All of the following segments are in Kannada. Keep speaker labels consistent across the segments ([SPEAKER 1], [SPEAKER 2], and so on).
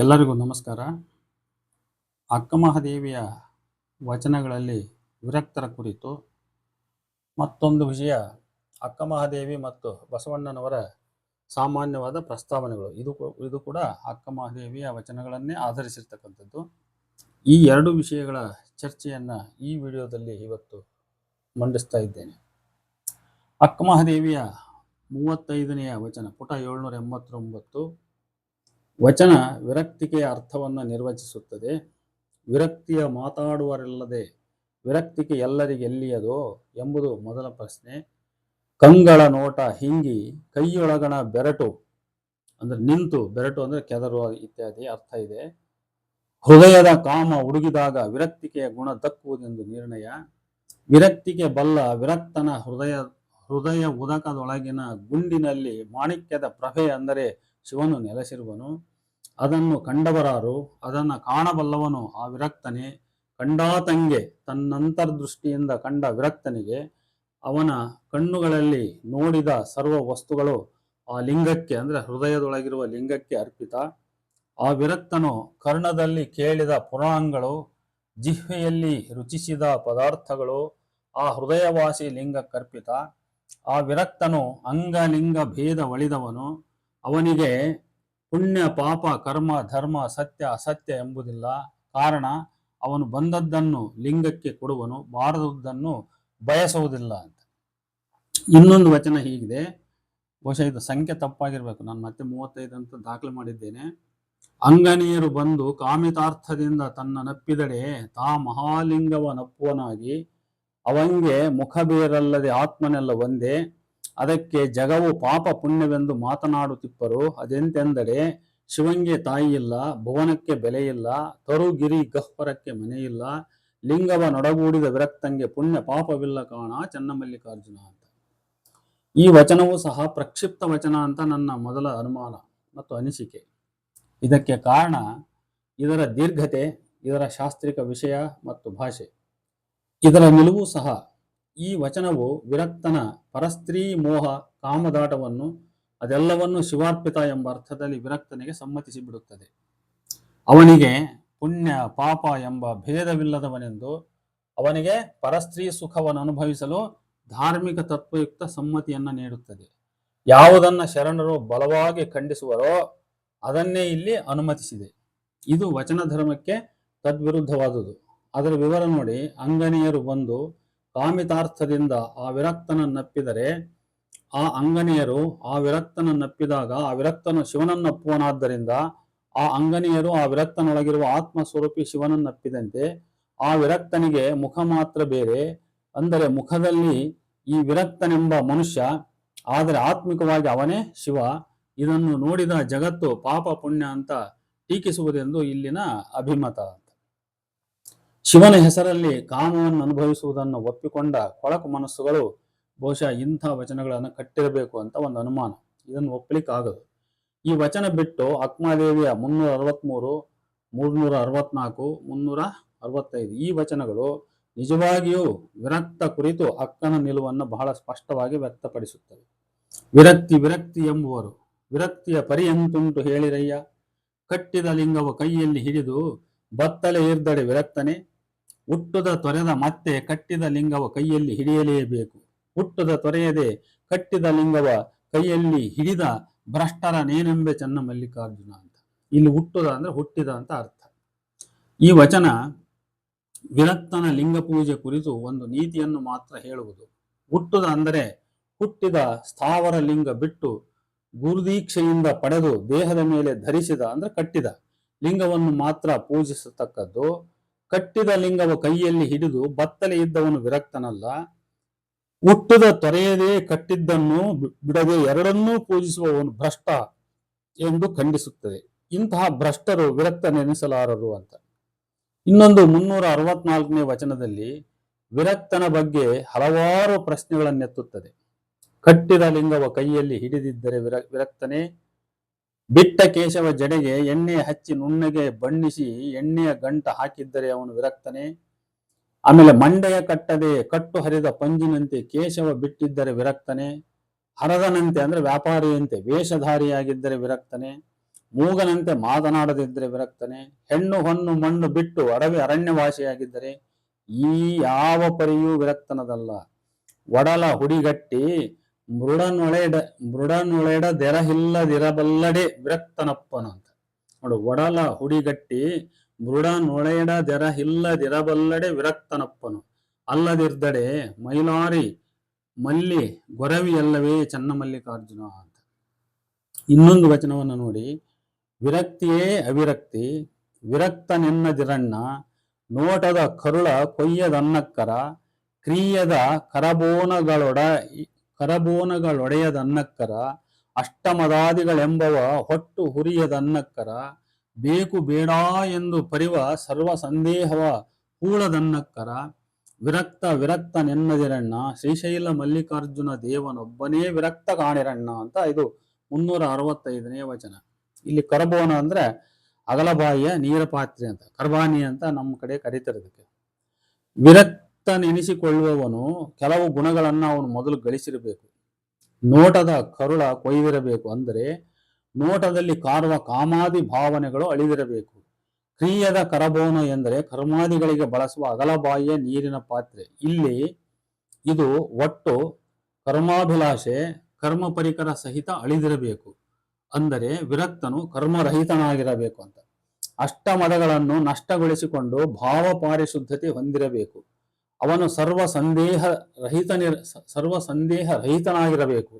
[SPEAKER 1] ಎಲ್ಲರಿಗೂ ನಮಸ್ಕಾರ. ಅಕ್ಕಮಹಾದೇವಿಯ ವಚನಗಳಲ್ಲಿ ವಿರಕ್ತರ ಕುರಿತು ಮತ್ತೊಂದು ವಿಷಯ, ಅಕ್ಕಮಹಾದೇವಿ ಮತ್ತು ಬಸವಣ್ಣನವರ ಸಾಮಾನ್ಯವಾದ ಪ್ರಸ್ತಾವನೆಗಳು. ಇದು ಕೂಡ ಅಕ್ಕಮಹಾದೇವಿಯ ವಚನಗಳನ್ನೇ ಆಧರಿಸಿರ್ತಕ್ಕಂಥದ್ದು. ಈ ಎರಡು ವಿಷಯಗಳ ಚರ್ಚೆಯನ್ನು ಈ ವಿಡಿಯೋದಲ್ಲಿ ಇವತ್ತು ಮಂಡಿಸ್ತಾ ಇದ್ದೇನೆ. ಅಕ್ಕಮಹಾದೇವಿಯ 35ನೆಯ ವಚನ, ಪುಟ 789. ವಚನ ವಿರಕ್ತಿಗೆ ಅರ್ಥವನ್ನು ನಿರ್ವಚಿಸುತ್ತದೆ. ವಿರಕ್ತಿಯ ಮಾತಾಡುವರಲ್ಲದೆ ವಿರಕ್ತಿಗೆ ಎಲ್ಲರಿಗೆಲ್ಲಿಯದೋ ಎಂಬುದು ಮೊದಲ ಪ್ರಶ್ನೆ. ಕಂಗಳ ನೋಟ ಹಿಂಗಿ ಕೈಯೊಳಗಣ ಬೆರಟು ಅಂದ್ರೆ ನಿಂತು, ಬೆರಟು ಅಂದ್ರೆ ಕೆದರು ಇತ್ಯಾದಿ ಅರ್ಥ ಇದೆ. ಹೃದಯದ ಕಾಮ ಹುಡುಗಿದಾಗ ವಿರಕ್ತಿಗೆ ಗುಣ ದಕ್ಕುವುದೆಂದು ನಿರ್ಣಯ. ವಿರಕ್ತಿಗೆ ಬಲ್ಲ ವಿರಕ್ತನ ಹೃದಯ ಉದಕದೊಳಗಿನ ಗುಂಡಿನಲ್ಲಿ ಮಾಣಿಕ್ಯದ ಪ್ರಭೆ ಅಂದರೆ ಶಿವನು ನೆಲೆಸಿರುವನು. ಅದನ್ನು ಕಂಡವರಾರು, ಅದನ್ನು ಕಾಣಬಲ್ಲವನು ಆ ವಿರಕ್ತನೇ. ಕಂಡಾತಂಗೆ ತನ್ನಂತರ್ದೃಷ್ಟಿಯಿಂದ ಕಂಡ ವಿರಕ್ತನಿಗೆ ಅವನ ಕಣ್ಣುಗಳಲ್ಲಿ ನೋಡಿದ ಸರ್ವ ವಸ್ತುಗಳು ಆ ಲಿಂಗಕ್ಕೆ ಅಂದ್ರೆ ಹೃದಯದೊಳಗಿರುವ ಲಿಂಗಕ್ಕೆ ಅರ್ಪಿತ. ಆ ವಿರಕ್ತನು ಕರ್ಣದಲ್ಲಿ ಕೇಳಿದ ಪುರಾಣಗಳು, ಜಿಹ್ವೆಯಲ್ಲಿ ರುಚಿಸಿದ ಪದಾರ್ಥಗಳು ಆ ಹೃದಯವಾಸಿ ಲಿಂಗಕ್ಕರ್ಪಿತ. ಆ ವಿರಕ್ತನು ಅಂಗಲಿಂಗ ಭೇದ ಒಳಿದವನು. ಅವನಿಗೆ ಪುಣ್ಯ ಪಾಪ ಕರ್ಮ ಧರ್ಮ ಸತ್ಯ ಅಸತ್ಯ ಎಂಬುದಿಲ್ಲ. ಕಾರಣ ಅವನು ಬಂದದ್ದನ್ನು ಲಿಂಗಕ್ಕೆ ಕೊಡುವನು, ಬಾರದದ್ದನ್ನು ಬಯಸುವುದಿಲ್ಲ ಅಂತ. ಇನ್ನೊಂದು ವಚನ ಹೀಗಿದೆ, ಬಹುಶಃ ಇದು ಸಂಖ್ಯೆ ತಪ್ಪಾಗಿರ್ಬೇಕು, ನಾನು ಮತ್ತೆ 35 ಅಂತ ದಾಖಲೆ ಮಾಡಿದ್ದೇನೆ. ಅಂಗನೀರು ಬಂದು ಕಾಮಿತಾರ್ಥದಿಂದ ತನ್ನ ನಪ್ಪಿದಡೆ ತಾ ಮಹಾಲಿಂಗವ ನಪ್ಪುವನಾಗಿ ಅವಂಗೆ ಮುಖ ಬೇರಲ್ಲದೆ ಆತ್ಮನೆಲ್ಲ ಒಂದೇ. ಅದಕ್ಕೆ ಜಗವು ಪಾಪ ಪುಣ್ಯವೆಂದು ಮಾತನಾಡುತ್ತಿಪ್ಪರು. ಅದೆಂತೆಂದರೆ ಶಿವಂಗೆ ತಾಯಿಯಿಲ್ಲ, ಭುವನಕ್ಕೆ ಬೆಲೆಯಿಲ್ಲ, ತರುಗಿರಿ ಗಹ್ವರಕ್ಕೆ ಮನೆಯಿಲ್ಲ, ಲಿಂಗವ ನೊಡಗೂಡಿದ ವಿರಕ್ತಂಗೆ ಪುಣ್ಯ ಪಾಪವಿಲ್ಲ ಕಾಣ ಚನ್ನಮಲ್ಲಿಕಾರ್ಜುನ ಅಂತ. ಈ ವಚನವೂ ಸಹ ಪ್ರಕ್ಷಿಪ್ತ ವಚನ ಅಂತ ನನ್ನ ಮೊದಲ ಅನುಮಾನ ಮತ್ತು ಅನಿಸಿಕೆ. ಇದಕ್ಕೆ ಕಾರಣ ಇದರ ದೀರ್ಘತೆ, ಇದರ ಶಾಸ್ತ್ರಿಕ ವಿಷಯ ಮತ್ತು ಭಾಷೆ, ಇದರ ನಿಲುವು ಸಹ. ಈ ವಚನವು ವಿರಕ್ತನ ಪರಸ್ತ್ರೀ ಮೋಹ ಕಾಮದಾಟವನ್ನು ಅದೆಲ್ಲವನ್ನು ಶಿವಾರ್ಪಿತ ಎಂಬ ಅರ್ಥದಲ್ಲಿ ವಿರಕ್ತನಿಗೆ ಸಮ್ಮತಿಸಿ ಬಿಡುತ್ತದೆ. ಅವನಿಗೆ ಪುಣ್ಯ ಪಾಪ ಎಂಬ ಭೇದವಿಲ್ಲದವನೆಂದು, ಅವನಿಗೆ ಪರಸ್ತ್ರೀ ಸುಖವನ್ನು ಅನುಭವಿಸಲು ಧಾರ್ಮಿಕ ತತ್ವಯುಕ್ತ ಸಮ್ಮತಿಯನ್ನು ನೀಡುತ್ತದೆ. ಯಾವುದನ್ನ ಶರಣರು ಬಲವಾಗಿ ಖಂಡಿಸುವರೋ ಅದನ್ನೇ ಇಲ್ಲಿ ಅನುಮತಿಸಿದೆ. ಇದು ವಚನ ಧರ್ಮಕ್ಕೆ ತದ್ವಿರುದ್ಧವಾದುದು. ಅದರ ವಿವರ ನೋಡಿ. ಅಂಗನೀಯರು ಬಂದು ಕಾಮಿತಾರ್ಥದಿಂದ ಆ ವಿರಕ್ತನನ್ನಪ್ಪಿದರೆ, ಆ ಅಂಗನೀಯರು ಆ ವಿರಕ್ತನನ್ನಪ್ಪಿದಾಗ ಆ ವಿರಕ್ತನು ಶಿವನನ್ನಪ್ಪುವನಾದ್ದರಿಂದ ಆ ಅಂಗನೀಯರು ಆ ವಿರಕ್ತನೊಳಗಿರುವ ಆತ್ಮಸ್ವರೂಪಿ ಶಿವನನ್ನಪ್ಪಿದಂತೆ ಆ ವಿರಕ್ತನಿಗೆ ಮುಖ ಮಾತ್ರ ಬೇರೆ, ಅಂದರೆ ಮುಖದಲ್ಲಿ ಈ ವಿರಕ್ತನೆಂಬ ಮನುಷ್ಯ, ಆದರೆ ಆತ್ಮಿಕವಾಗಿ ಅವನೇ ಶಿವ. ಇದನ್ನು ನೋಡಿದ ಜಗತ್ತು ಪಾಪ ಪುಣ್ಯ ಅಂತ ಟೀಕಿಸುವುದೆಂದು ಇಲ್ಲಿನ ಅಭಿಮತ. ಶಿವನ ಹೆಸರಲ್ಲಿ ಕಾಮವನ್ನು ಅನುಭವಿಸುವುದನ್ನು ಒಪ್ಪಿಕೊಂಡ ಕೊಳಕು ಮನಸ್ಸುಗಳು ಬಹುಶಃ ಇಂಥ ವಚನಗಳನ್ನು ಕಟ್ಟಿರಬೇಕು ಅಂತ ಒಂದು ಅನುಮಾನ. ಇದನ್ನು ಒಪ್ಪಲಿಕ್ಕಾಗದು. ಈ ವಚನ ಬಿಟ್ಟು ಅಕ್ಕಮಹಾದೇವಿಯ 363, 364, 365 ಈ ವಚನಗಳು ನಿಜವಾಗಿಯೂ ವಿರಕ್ತ ಕುರಿತು ಅಕ್ಕನ ನಿಲುವನ್ನು ಬಹಳ ಸ್ಪಷ್ಟವಾಗಿ ವ್ಯಕ್ತಪಡಿಸುತ್ತವೆ. ವಿರಕ್ತಿ ವಿರಕ್ತಿ ಎಂಬುವರು ವಿರಕ್ತಿಯ ಪರಿಯಂತುಂಟು ಹೇಳಿರಯ್ಯ. ಕಟ್ಟಿದ ಲಿಂಗವ ಕೈಯಲ್ಲಿ ಹಿಡಿದು ಬತ್ತಲೆ ಇರ್ದಡೆ ವಿರಕ್ತನೆ. ಹುಟ್ಟುದ ತೊರೆದ ಮತ್ತೆ ಕಟ್ಟಿದ ಲಿಂಗವ ಕೈಯಲ್ಲಿ ಹಿಡಿಯಲೇಬೇಕು. ಹುಟ್ಟುದ ತೊರೆಯದೆ ಕಟ್ಟಿದ ಲಿಂಗವ ಕೈಯಲ್ಲಿ ಹಿಡಿದ ಭ್ರಷ್ಟರ ನೇನೆಂಬೆ ಚನ್ನಮಲ್ಲಿಕಾರ್ಜುನ ಅಂತ. ಇಲ್ಲಿ ಹುಟ್ಟುದ ಅಂದ್ರೆ ಹುಟ್ಟಿದ ಅಂತ ಅರ್ಥ. ಈ ವಚನ ವಿರಕ್ತನ ಲಿಂಗ ಪೂಜೆ ಕುರಿತು ಒಂದು ನೀತಿಯನ್ನು ಮಾತ್ರ ಹೇಳುವುದು. ಹುಟ್ಟುದ ಅಂದರೆ ಹುಟ್ಟಿದ ಸ್ಥಾವರ ಲಿಂಗ ಬಿಟ್ಟು ಗುರುದೀಕ್ಷೆಯಿಂದ ಪಡೆದು ದೇಹದ ಮೇಲೆ ಧರಿಸಿದ ಅಂದ್ರೆ ಕಟ್ಟಿದ ಲಿಂಗವನ್ನು ಮಾತ್ರ ಪೂಜಿಸತಕ್ಕದ್ದು. ಕಟ್ಟಿದ ಲಿಂಗವ ಕೈಯಲ್ಲಿ ಹಿಡಿದು ಬತ್ತಲೆ ಇದ್ದವನು ವಿರಕ್ತನಲ್ಲ. ಹುಟ್ಟುದ ತೊರೆಯದೇ ಕಟ್ಟಿದ್ದನ್ನು ಬಿಡದೆ ಎರಡನ್ನೂ ಪೂಜಿಸುವವನು ಭ್ರಷ್ಟ ಎಂದು ಖಂಡಿಸುತ್ತದೆ. ಇಂತಹ ಭ್ರಷ್ಟರು ವಿರಕ್ತನೆನಿಸಲಾರರು ಅಂತ. ಇನ್ನೊಂದು 364ನೇ ವಚನದಲ್ಲಿ ವಿರಕ್ತನ ಬಗ್ಗೆ ಹಲವಾರು ಪ್ರಶ್ನೆಗಳನ್ನೆತ್ತುತ್ತದೆ. ಕಟ್ಟಿದ ಲಿಂಗವ ಕೈಯಲ್ಲಿ ಹಿಡಿದಿದ್ದರೆ ವಿರಕ್ತನೇ. ಬಿಟ್ಟ ಕೇಶವ ಜಡೆಗೆ ಎಣ್ಣೆ ಹಚ್ಚಿ ನುಣ್ಣಗೆ ಬಣ್ಣಿಸಿ ಎಣ್ಣೆಯ ಗಂಟ ಹಾಕಿದ್ದರೆ ಅವನು ವಿರಕ್ತನೇ. ಆಮೇಲೆ ಮಂಡೆಯ ಕಟ್ಟದೆ ಕಟ್ಟು ಹರಿದ ಪಂಜಿನಂತೆ ಕೇಶವ ಬಿಟ್ಟಿದ್ದರೆ ವಿರಕ್ತನೇ. ಹರದನಂತೆ ಅಂದ್ರೆ ವ್ಯಾಪಾರಿಯಂತೆ ವೇಷಧಾರಿಯಾಗಿದ್ದರೆ ವಿರಕ್ತನೇ. ಮೂಗನಂತೆ ಮಾತನಾಡದಿದ್ದರೆ ವಿರಕ್ತನೇ. ಹೆಣ್ಣು ಹೊನ್ನು ಮಣ್ಣು ಬಿಟ್ಟು ಅಡವಿ ಅರಣ್ಯವಾಸಿಯಾಗಿದ್ದರೆ ಈ ಯಾವ ಪರಿಯೂ ವಿರಕ್ತನದಲ್ಲ. ಒಡಲ ಹುಡಿಗಟ್ಟಿ ಮೃಡನೊಳೆಡದೆರಹಿಲ್ಲದಿರಬಲ್ಲಡೆ ವಿರಕ್ತನಪ್ಪನು ಅಂತ ನೋಡು. ಒಡಲ ಹುಡಿಗಟ್ಟಿ ಮೃಡನೊಳೆಡದೆರಹಿಲ್ಲದಿರಬಲ್ಲಡೆ ವಿರಕ್ತನಪ್ಪನು, ಅಲ್ಲದಿರ್ದಡೆ ಮೈಲಾರಿ ಮಲ್ಲಿ ಗೊರವಿಯಲ್ಲವೇ ಚನ್ನಮಲ್ಲಿಕಾರ್ಜುನ ಅಂತ. ಇನ್ನೊಂದು ವಚನವನ್ನು ನೋಡಿ. ವಿರಕ್ತಿಯೇ ಅವಿರಕ್ತಿ ವಿರಕ್ತನೆನ್ನದಿರಣ್ಣ, ನೋಟದ ಕರುಳ ಕೊಯ್ಯದನ್ನಕ್ಕರ, ಕ್ರಿಯದ ಕರಬೋನಗಳೊಡೆಯದನ್ನಕ್ಕರ, ಅಷ್ಟಮದಾದಿಗಳೆಂಬವ ಹೊಟ್ಟು ಹುರಿಯದನ್ನಕ್ಕರ, ಬೇಕು ಬೇಡ ಎಂದು ಪರಿವ ಸರ್ವ ಸಂದೇಹವ ಹೂಳದನ್ನಕ್ಕರ, ವಿರಕ್ತನೆನ್ನದಿರಣ್ಣ, ಶ್ರೀಶೈಲ ಮಲ್ಲಿಕಾರ್ಜುನ ದೇವನೊಬ್ಬನೇ ವಿರಕ್ತ ಕಾಣಿರಣ್ಣ ಅಂತ ಇದು 365ನೇ ವಚನ. ಇಲ್ಲಿ ಕರಬೋನ ಅಂದ್ರೆ ಅಗಲಬಾಯಿಯ ನೀರ ಪಾತ್ರೆ ಅಂತ, ಕರ್ಬಾನಿ ಅಂತ ನಮ್ಮ ಕಡೆ ಕರೀತಿರೋದಕ್ಕೆ. ವಿರಕ್ತನೆನಿಸಿಕೊಳ್ಳುವವನು ಕೆಲವು ಗುಣಗಳನ್ನ ಅವನು ಮೊದಲು ಗಳಿಸಿರಬೇಕು. ನೋಟದ ಕರುಳ ಕೊಯ್ದಿರಬೇಕು, ಅಂದರೆ ನೋಟದಲ್ಲಿ ಕಾರುವ ಕಾಮಾದಿ ಭಾವನೆಗಳು ಅಳಿದಿರಬೇಕು. ಕ್ರಿಯದ ಕರಬೋನ ಎಂದರೆ ಕರ್ಮಾದಿಗಳಿಗೆ ಬಳಸುವ ಅಗಲಬಾಯಿಯ ನೀರಿನ ಪಾತ್ರೆ. ಇಲ್ಲಿ ಇದು ಒಟ್ಟು ಕರ್ಮಾಭಿಲಾಷೆ ಕರ್ಮ ಪರಿಕರ ಸಹಿತ ಅಳಿದಿರಬೇಕು, ಅಂದರೆ ವಿರಕ್ತನು ಕರ್ಮರಹಿತನಾಗಿರಬೇಕು ಅಂತ. ಅಷ್ಟಮದಗಳನ್ನು ನಷ್ಟಗೊಳಿಸಿಕೊಂಡು ಭಾವ ಪಾರಿಶುದ್ಧತೆ ಹೊಂದಿರಬೇಕು. ಅವನು ಸರ್ವ ಸಂದೇಹ ರಹಿತನಾಗಿರಬೇಕು.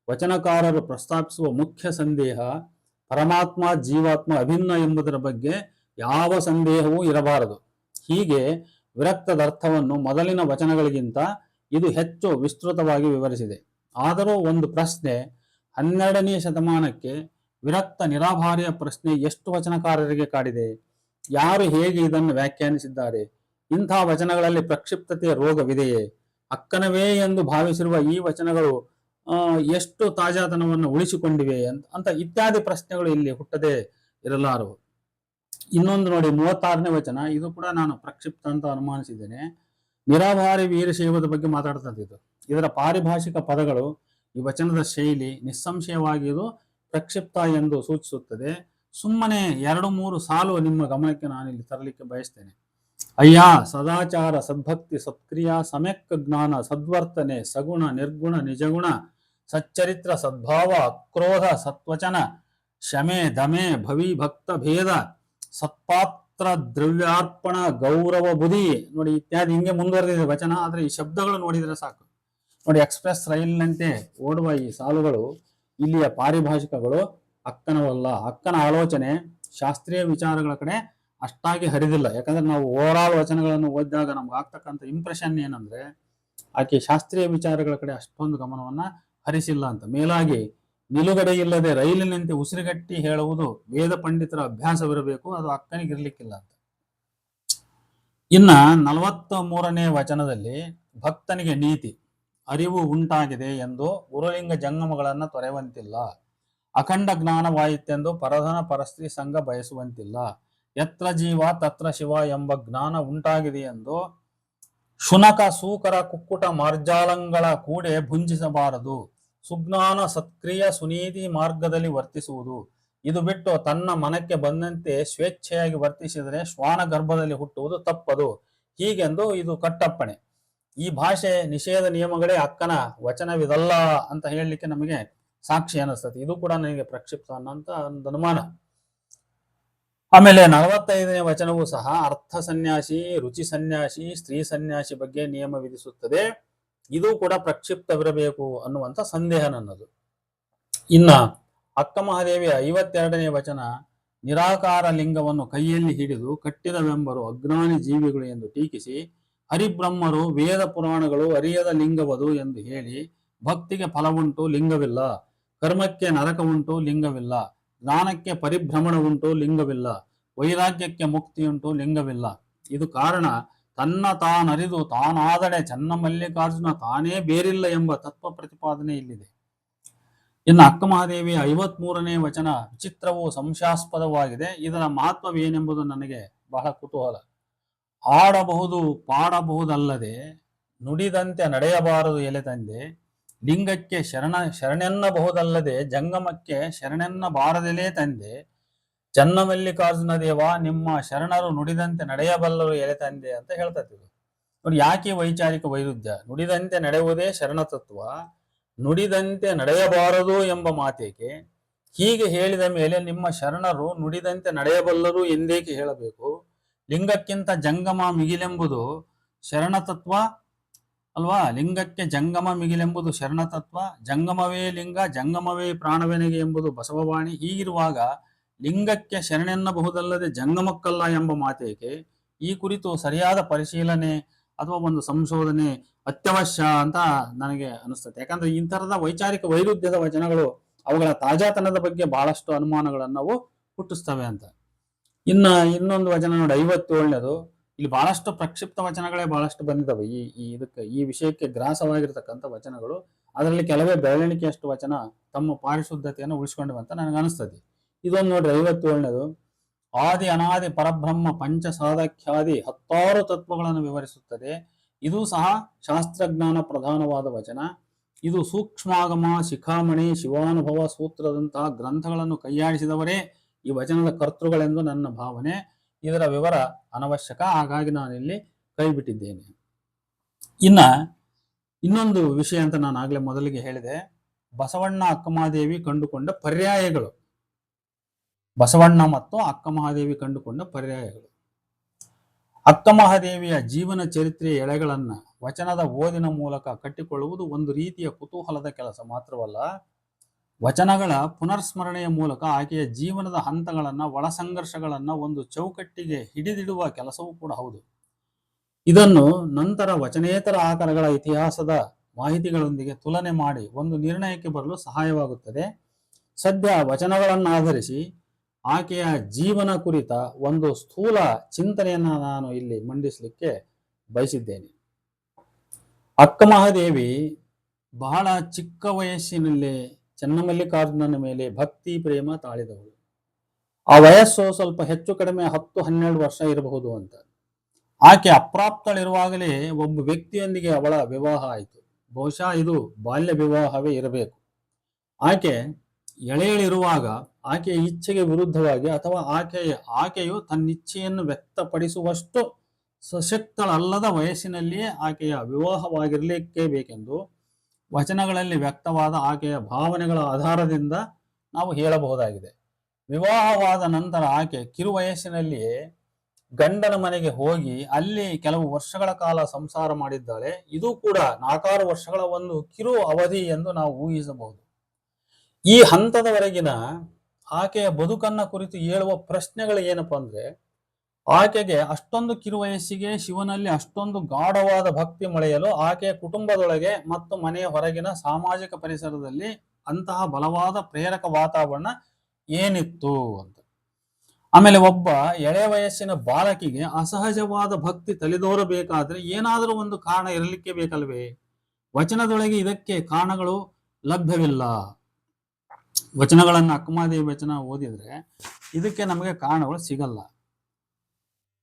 [SPEAKER 1] ವಚನಕಾರರು ಪ್ರಸ್ತಾಪಿಸುವ ಮುಖ್ಯ ಸಂದೇಹ ಪರಮಾತ್ಮ ಜೀವಾತ್ಮ ಅಭಿನ್ನ ಎಂಬುದರ ಬಗ್ಗೆ ಯಾವ ಸಂದೇಹವೂ ಇರಬಾರದು. ಹೀಗೆ ವಿರಕ್ತದ ಅರ್ಥವನ್ನು ಮೊದಲಿನ ವಚನಗಳಿಗಿಂತ ಇದು ಹೆಚ್ಚು ವಿಸ್ತೃತವಾಗಿ ವಿವರಿಸಿದೆ. ಆದರೂ ಒಂದು ಪ್ರಶ್ನೆ, 12ನೇ ಶತಮಾನಕ್ಕೆ ವಿರಕ್ತ ನಿರಾಭಾರಿಯ ಪ್ರಶ್ನೆ ಎಷ್ಟು ವಚನಕಾರರಿಗೆ ಕಾಡಿದೆ? ಯಾರು ಹೇಗೆ ಇದನ್ನು ವ್ಯಾಖ್ಯಾನಿಸಿದ್ದಾರೆ? ಇಂಥ ವಚನಗಳಲ್ಲಿ ಪ್ರಕ್ಷಿಪ್ತತೆಯ ರೋಗವಿದೆಯೇ? ಅಕ್ಕನವೇ ಎಂದು ಭಾವಿಸಿರುವ ಈ ವಚನಗಳು ಎಷ್ಟು ತಾಜಾತನವನ್ನು ಉಳಿಸಿಕೊಂಡಿವೆ ಅಂತ ಇತ್ಯಾದಿ ಪ್ರಶ್ನೆಗಳು ಇಲ್ಲಿ ಹುಟ್ಟದೆ ಇರಲಾರವು. ಇನ್ನೊಂದು ನೋಡಿ, 36ನೇ ವಚನ. ಇದು ಕೂಡ ನಾನು ಪ್ರಕ್ಷಿಪ್ತ ಅಂತ ಅನುಮಾನಿಸಿದ್ದೇನೆ. ನಿರಾಭಾರಿ ವೀರಶೈವದ ಬಗ್ಗೆ ಮಾತಾಡ್ತಂತಿದ್ದು. ಇದರ ಪಾರಿಭಾಷಿಕ ಪದಗಳು, ಈ ವಚನದ ಶೈಲಿ ನಿಸ್ಸಂಶಯವಾಗಿ ಇದು ಪ್ರಕ್ಷಿಪ್ತ ಎಂದು ಸೂಚಿಸುತ್ತದೆ. ಸುಮ್ಮನೆ 2-3 ಸಾಲು ನಿಮ್ಮ ಗಮನಕ್ಕೆ ನಾನಿಲ್ಲಿ ತರಲಿಕ್ಕೆ ಬಯಸ್ತೇನೆ. ಅಯ್ಯ ಸದಾಚಾರ ಸದ್ಭಕ್ತಿ ಸತ್ಕ್ರಿಯಾ ಸಮ್ಯಕ್ ಜ್ಞಾನ ಸದ್ವರ್ತನೆ ಸಗುಣ ನಿರ್ಗುಣ ನಿಜಗುಣ ಸಚ್ಚರಿತ್ರ ಸದ್ಭಾವ ಅಕ್ರೋಧ ಸತ್ವಚನ ಶಮೆ ದಮೆ ಭವಿ ಭಕ್ತ ಭೇದ ಸತ್ಪಾತ್ರ ದ್ರವ್ಯಾರ್ಪಣ ಗೌರವ ಬುಧಿ ನೋಡಿ ಇತ್ಯಾದಿ ಹಿಂಗೆ ಮುಂದುವರೆದಿದೆ ವಚನ. ಆದ್ರೆ ಈ ಶಬ್ದಗಳು ನೋಡಿದ್ರೆ ಸಾಕು ನೋಡಿ. ಎಕ್ಸ್ಪ್ರೆಸ್ ರೈಲಿನಂತೆ ಓಡುವ ಈ ಸಾಲುಗಳು ಇಲ್ಲಿಯ ಪಾರಿಭಾಷಿಕಗಳು ಅಕ್ಕನವಲ್ಲ. ಅಕ್ಕನ ಆಲೋಚನೆ ಶಾಸ್ತ್ರೀಯ ವಿಚಾರಗಳ ಕಡೆ ಅಷ್ಟಾಗಿ ಹರಿದಿಲ್ಲ. ಯಾಕಂದ್ರೆ ನಾವು ಓವರಾಲ್ ವಚನಗಳನ್ನು ಓದಿದಾಗ ನಮ್ಗೆ ಆಗ್ತಕ್ಕಂಥ ಇಂಪ್ರೆಷನ್ ಏನಂದ್ರೆ ಆಕೆ ಶಾಸ್ತ್ರೀಯ ವಿಚಾರಗಳ ಕಡೆ ಅಷ್ಟೊಂದು ಗಮನವನ್ನ ಹರಿಸಿಲ್ಲ ಅಂತ. ಮೇಲಾಗಿ ನಿಲುಗಡೆ ಇಲ್ಲದೆ ರೈಲಿನಂತೆ ಉಸಿರುಗಟ್ಟಿ ಹೇಳುವುದು ವೇದ ಪಂಡಿತರ ಅಭ್ಯಾಸವಿರಬೇಕು, ಅದು ಅಕ್ಕನಿಗಿರ್ಲಿಕ್ಕಿಲ್ಲ ಅಂತ. ಇನ್ನ 43ನೇ ವಚನದಲ್ಲಿ ಭಕ್ತನಿಗೆ ನೀತಿ ಅರಿವು ಉಂಟಾಗಿದೆ ಎಂದು ಗುರುಲಿಂಗ ಜಂಗಮಗಳನ್ನ ತೊರೆಯುವಂತಿಲ್ಲ, ಅಖಂಡ ಜ್ಞಾನವಾಯಿತೆಂದು ಪರಧನ ಪರಸ್ತ್ರೀ ಸಂಘ ಬಯಸುವಂತಿಲ್ಲ, ಯತ್ರ ಜೀವ ತತ್ರ ಶಿವ ಎಂಬ ಜ್ಞಾನ ಉಂಟಾಗಿದೆ ಎಂದು ಶುನಕ ಸೂಕರ ಕುಕ್ಕುಟ ಮಾರ್ಜಾಲಂಗಳ ಕೂಡೆ ಭುಂಜಿಸಬಾರದು, ಸುಜ್ಞಾನ ಸತ್ಕ್ರಿಯ ಸುನೀತಿ ಮಾರ್ಗದಲ್ಲಿ ವರ್ತಿಸುವುದು. ಇದು ಬಿಟ್ಟು ತನ್ನ ಮನಕ್ಕೆ ಬಂದಂತೆ ಸ್ವೇಚ್ಛೆಯಾಗಿ ವರ್ತಿಸಿದರೆ ಶ್ವಾನ ಗರ್ಭದಲ್ಲಿ ಹುಟ್ಟುವುದು ತಪ್ಪದು, ಹೀಗೆಂದು ಇದು ಕಟ್ಟಪ್ಪಣೆ. ಈ ಭಾಷೆ ನಿಷೇಧ ನಿಯಮಗಳೇ ಅಕ್ಕನ ವಚನವಿದಲ್ಲ ಅಂತ ಹೇಳಲಿಕ್ಕೆ ನಮಗೆ ಸಾಕ್ಷಿ ಅನಿಸ್ತದೆ. ಇದು ಕೂಡ ನನಗೆ ಪ್ರಕ್ಷಿಪ್ತ ಅನ್ನೋಂಥ ಒಂದು ಅನುಮಾನ. ಆಮೇಲೆ 45ನೇ ವಚನವೂ ಸಹ ಅರ್ಥ ಸನ್ಯಾಸಿ, ರುಚಿ ಸನ್ಯಾಸಿ, ಸ್ತ್ರೀ ಸನ್ಯಾಸಿ ಬಗ್ಗೆ ನಿಯಮ ವಿಧಿಸುತ್ತದೆ. ಇದು ಕೂಡ ಪ್ರಕ್ಷಿಪ್ತವಿರಬೇಕು ಅನ್ನುವಂಥ ಸಂದೇಹ ನನ್ನದು. ಇನ್ನ ಅಕ್ಕ ಮಹಾದೇವಿಯ 52ನೇ ವಚನ, ನಿರಾಕಾರ ಲಿಂಗವನ್ನು ಕೈಯಲ್ಲಿ ಹಿಡಿದು ಕಟ್ಟಿದವೆಂಬರು ಅಜ್ಞಾನಿ ಜೀವಿಗಳು ಎಂದು ಟೀಕಿಸಿ, ಹರಿಬ್ರಹ್ಮರು ವೇದ ಪುರಾಣಗಳು ಅರಿಯದ ಲಿಂಗವದು ಎಂದು ಹೇಳಿ, ಭಕ್ತಿಗೆ ಫಲವುಂಟು ಲಿಂಗವಿಲ್ಲ, ಕರ್ಮಕ್ಕೆ ನರಕ ಉಂಟು ಲಿಂಗವಿಲ್ಲ, ಜ್ಞಾನಕ್ಕೆ ಪರಿಭ್ರಮಣ ಉಂಟು ಲಿಂಗವಿಲ್ಲ, ವೈರಾಗ್ಯಕ್ಕೆ ಮುಕ್ತಿಯುಂಟು ಲಿಂಗವಿಲ್ಲ. ಇದು ಕಾರಣ ತನ್ನ ತಾನರಿದು ತಾನಾದಡೆ ಚನ್ನಮಲ್ಲಿಕಾರ್ಜುನ ತಾನೇ ಬೇರಿಲ್ಲ ಎಂಬ ತತ್ವ ಪ್ರತಿಪಾದನೆ ಇಲ್ಲಿದೆ. ಇನ್ನು ಅಕ್ಕ ಮಹಾದೇವಿಯ 53ನೇ ವಚನ ವಿಚಿತ್ರವೂ ಸಂಶಯಾಸ್ಪದವಾಗಿದೆ. ಇದರ ಮಹತ್ವವೇನೆಂಬುದು ನನಗೆ ಬಹಳ ಕುತೂಹಲ. ಆಡಬಹುದು ಪಾಡಬಹುದಲ್ಲದೆ ನುಡಿದಂತೆ ನಡೆಯಬಾರದು ಎಲೆ ತಂದೆ, ಲಿಂಗಕ್ಕೆ ಶರಣೆನ್ನಬಹುದಲ್ಲದೆ ಜಂಗಮಕ್ಕೆ ಶರಣೆನ್ನಬಾರದೆಲೆ ತಂದೆ, ಚನ್ನಮಲ್ಲಿಕಾರ್ಜುನ ದೇವ ನಿಮ್ಮ ಶರಣರು ನುಡಿದಂತೆ ನಡೆಯಬಲ್ಲರು ಎಳೆ ತಂದೆ ಅಂತ ಹೇಳ್ತದೆ. ನೋಡಿ ಯಾಕೆ ವೈಚಾರಿಕ ವೈರುಧ್ಯ? ನುಡಿದಂತೆ ನಡೆಯುವುದೇ ಶರಣ ತತ್ವ, ನುಡಿದಂತೆ ನಡೆಯಬಾರದು ಎಂಬ ಮಾತೇಕೆ? ಹೀಗೆ ಹೇಳಿದ ಮೇಲೆ ನಿಮ್ಮ ಶರಣರು ನುಡಿದಂತೆ ನಡೆಯಬಲ್ಲರು ಎಂದೇಕೆ ಹೇಳಬೇಕು? ಲಿಂಗಕ್ಕಿಂತ ಜಂಗಮ ಮಿಗಿಲೆಂಬುದು ಶರಣ ತತ್ವ ಅಲ್ವಾ? ಲಿಂಗಕ್ಕೆ ಜಂಗಮ ಮಿಗಿಲೆಂಬುದು ಶರಣ ತತ್ವ, ಜಂಗಮವೇ ಲಿಂಗ ಜಂಗಮವೇ ಪ್ರಾಣವೆನಗೆ ಎಂಬುದು ಬಸವವಾಣಿ. ಹೀಗಿರುವಾಗ ಲಿಂಗಕ್ಕೆ ಶರಣೆನ್ನಬಹುದಲ್ಲದೆ ಜಂಗಮಕ್ಕಲ್ಲ ಎಂಬ ಮಾತೇಕೆ? ಈ ಕುರಿತು ಸರಿಯಾದ ಪರಿಶೀಲನೆ ಅಥವಾ ಒಂದು ಸಂಶೋಧನೆ ಅತ್ಯವಶ್ಯ ಅಂತ ನನಗೆ ಅನಿಸ್ತದೆ. ಯಾಕಂದ್ರೆ ಈ ತರದ ವೈಚಾರಿಕ ವೈರುಧ್ಯದ ವಚನಗಳು ಅವುಗಳ ತಾಜಾತನದ ಬಗ್ಗೆ ಬಹಳಷ್ಟು ಅನುಮಾನಗಳನ್ನು ನಾವು ಹುಟ್ಟಿಸ್ತವೆ ಅಂತ. ಇನ್ನೊಂದು ವಚನ ನೋಡಿ, 57ನೇದು. ಇಲ್ಲಿ ಬಹಳಷ್ಟು ಪ್ರಕ್ಷಿಪ್ತ ವಚನಗಳೇ ಬಹಳಷ್ಟು ಬಂದಿದ್ದಾವೆ ಈ ವಿಷಯಕ್ಕೆ ಗ್ರಾಸವಾಗಿರ್ತಕ್ಕಂಥ ವಚನಗಳು. ಅದರಲ್ಲಿ ಕೆಲವೇ ಬೆರಳೆಣಿಕೆಯಷ್ಟು ವಚನ ತಮ್ಮ ಪಾರಿಶುದ್ಧತೆಯನ್ನು ಉಳಿಸಿಕೊಂಡಿವೆ ಅಂತ ನನಗೆ ಅನಿಸ್ತದೆ. ಇದೊಂದು ನೋಡ್ರಿ, 57ನೇದು. ಆದಿ ಅನಾದಿ ಪರಬ್ರಹ್ಮ ಪಂಚ ಸಾಧಕ್ಯಾದಿ 10 ತತ್ವಗಳನ್ನು ವಿವರಿಸುತ್ತದೆ. ಇದು ಸಹ ಶಾಸ್ತ್ರಜ್ಞಾನ ಪ್ರಧಾನವಾದ ವಚನ. ಇದು ಸೂಕ್ಷ್ಮಾಗಮ, ಶಿಖಾಮಣಿ, ಶಿವಾನುಭವ ಸೂತ್ರದಂತಹ ಗ್ರಂಥಗಳನ್ನು ಕೈಯಾಡಿಸಿದವರೇ ಈ ವಚನದ ಕರ್ತೃಗಳೆಂದು ನನ್ನ ಭಾವನೆ. ಇದರ ವಿವರ ಅನವಶ್ಯಕ, ಹಾಗಾಗಿ ನಾನಿಲ್ಲಿ ಕೈ ಬಿಟ್ಟಿದ್ದೇನೆ. ಇನ್ನೊಂದು ವಿಷಯ ಅಂತ ನಾನು ಆಗ್ಲೇ ಮೊದಲಿಗೆ ಹೇಳಿದೆ, ಬಸವಣ್ಣ ಅಕ್ಕಮಹಾದೇವಿ ಕಂಡುಕೊಂಡ ಪರ್ಯಾಯಗಳು. ಬಸವಣ್ಣ ಮತ್ತು ಅಕ್ಕಮಹಾದೇವಿ ಕಂಡುಕೊಂಡ ಪರ್ಯಾಯಗಳು. ಅಕ್ಕಮಹಾದೇವಿಯ ಜೀವನ ಚರಿತ್ರೆಯ ಎಳೆಗಳನ್ನ ವಚನದ ಓದಿನ ಮೂಲಕ ಕಟ್ಟಿಕೊಳ್ಳುವುದು ಒಂದು ರೀತಿಯ ಕುತೂಹಲದ ಕೆಲಸ ಮಾತ್ರವಲ್ಲ, ವಚನಗಳ ಪುನರ್ಸ್ಮರಣೆಯ ಮೂಲಕ ಆಕೆಯ ಜೀವನದ ಹಂತಗಳನ್ನ, ಒಳ ಸಂಘರ್ಷಗಳನ್ನ ಒಂದು ಚೌಕಟ್ಟಿಗೆ ಹಿಡಿದಿಡುವ ಕೆಲಸವೂ ಕೂಡ ಹೌದು. ಇದನ್ನು ನಂತರ ವಚನೇತರ ಆಕರಗಳ ಇತಿಹಾಸದ ಮಾಹಿತಿಗಳೊಂದಿಗೆ ತುಲನೆ ಮಾಡಿ ಒಂದು ನಿರ್ಣಯಕ್ಕೆ ಬರಲು ಸಹಾಯವಾಗುತ್ತದೆ. ಸದ್ಯ ವಚನಗಳನ್ನಾಧರಿಸಿ ಆಕೆಯ ಜೀವನ ಕುರಿತ ಒಂದು ಸ್ಥೂಲ ಚಿಂತನೆಯನ್ನ ನಾನು ಇಲ್ಲಿ ಮಂಡಿಸಲಿಕ್ಕೆ ಬಯಸಿದ್ದೇನೆ. ಅಕ್ಕಮಹಾದೇವಿ ಬಹಳ ಚಿಕ್ಕ ವಯಸ್ಸಿನಲ್ಲೇ ಚನ್ನಮಲ್ಲಿಕಾರ್ಜುನನ ಮೇಲೆ ಭಕ್ತಿ ಪ್ರೇಮ ತಾಳಿದವಳು. ಆ ವಯಸ್ಸು ಸ್ವಲ್ಪ ಹೆಚ್ಚು ಕಡಿಮೆ 10-12 ವರ್ಷ ಇರಬಹುದು ಅಂತ. ಆಕೆ ಅಪ್ರಾಪ್ತಳಿರುವಾಗಲೇ ಒಬ್ಬ ವ್ಯಕ್ತಿಯೊಂದಿಗೆ ಅವಳ ವಿವಾಹ ಆಯಿತು. ಬಹುಶಃ ಇದು ಬಾಲ್ಯ ವಿವಾಹವೇ ಇರಬೇಕು. ಆಕೆ ಎಳೆಯಳಿರುವಾಗ ಆಕೆಯ ಇಚ್ಛೆಗೆ ವಿರುದ್ಧವಾಗಿ ಅಥವಾ ಆಕೆಯು ತನ್ನಿಚ್ಛೆಯನ್ನು ವ್ಯಕ್ತಪಡಿಸುವಷ್ಟು ಸಶಕ್ತಳಲ್ಲದ ವಯಸ್ಸಿನಲ್ಲಿಯೇ ಆಕೆಯ ವಿವಾಹವಾಗಿರಲಿಕ್ಕೆ ಬೇಕೆಂದು ವಚನಗಳಲ್ಲಿ ವ್ಯಕ್ತವಾದ ಆಕೆಯ ಭಾವನೆಗಳ ಆಧಾರದಿಂದ ನಾವು ಹೇಳಬಹುದಾಗಿದೆ. ವಿವಾಹವಾದ ನಂತರ ಆಕೆ ಕಿರು ವಯಸ್ಸಿನಲ್ಲಿಯೇ ಗಂಡನ ಮನೆಗೆ ಹೋಗಿ ಅಲ್ಲಿ ಕೆಲವು ವರ್ಷಗಳ ಕಾಲ ಸಂಸಾರ ಮಾಡಿದ್ದಾಳೆ. ಇದು ಕೂಡ 4-6 ವರ್ಷಗಳ ಒಂದು ಕಿರು ಅವಧಿ ಎಂದು ನಾವು ಊಹಿಸಬಹುದು. ಈ ಹಂತದವರೆಗಿನ ಆಕೆಯ ಬದುಕನ್ನ ಕುರಿತು ಹೇಳುವ ಪ್ರಶ್ನೆಗಳು ಏನಪ್ಪಾ ಅಂದ್ರೆ, ಆಕೆಗೆ ಅಷ್ಟೊಂದು ಕಿರು ವಯಸ್ಸಿಗೆ ಶಿವನಲ್ಲಿ ಅಷ್ಟೊಂದು ಗಾಢವಾದ ಭಕ್ತಿ ಮೊಳೆಯಲು ಆಕೆಯ ಕುಟುಂಬದೊಳಗೆ ಮತ್ತು ಮನೆಯ ಹೊರಗಿನ ಸಾಮಾಜಿಕ ಪರಿಸರದಲ್ಲಿ ಅಂತಹ ಬಲವಾದ ಪ್ರೇರಕ ವಾತಾವರಣ ಏನಿತ್ತು ಅಂತ. ಆಮೇಲೆ ಒಬ್ಬ ಎಳೆ ವಯಸ್ಸಿನ ಬಾಲಕಿಗೆ ಅಸಹಜವಾದ ಭಕ್ತಿ ತಲೆದೋರಬೇಕಾದ್ರೆ ಏನಾದರೂ ಒಂದು ಕಾರಣ ಇರಲಿಕ್ಕೆ ಬೇಕಲ್ವೇ? ವಚನದೊಳಗೆ ಇದಕ್ಕೆ ಕಾರಣಗಳು ಲಭ್ಯವಿಲ್ಲ. ವಚನಗಳನ್ನ ಅಕ್ಕಮಹಾದೇವಿ ವಚನ ಓದಿದ್ರೆ ಇದಕ್ಕೆ ನಮಗೆ ಕಾರಣಗಳು ಸಿಗಲ್ಲ.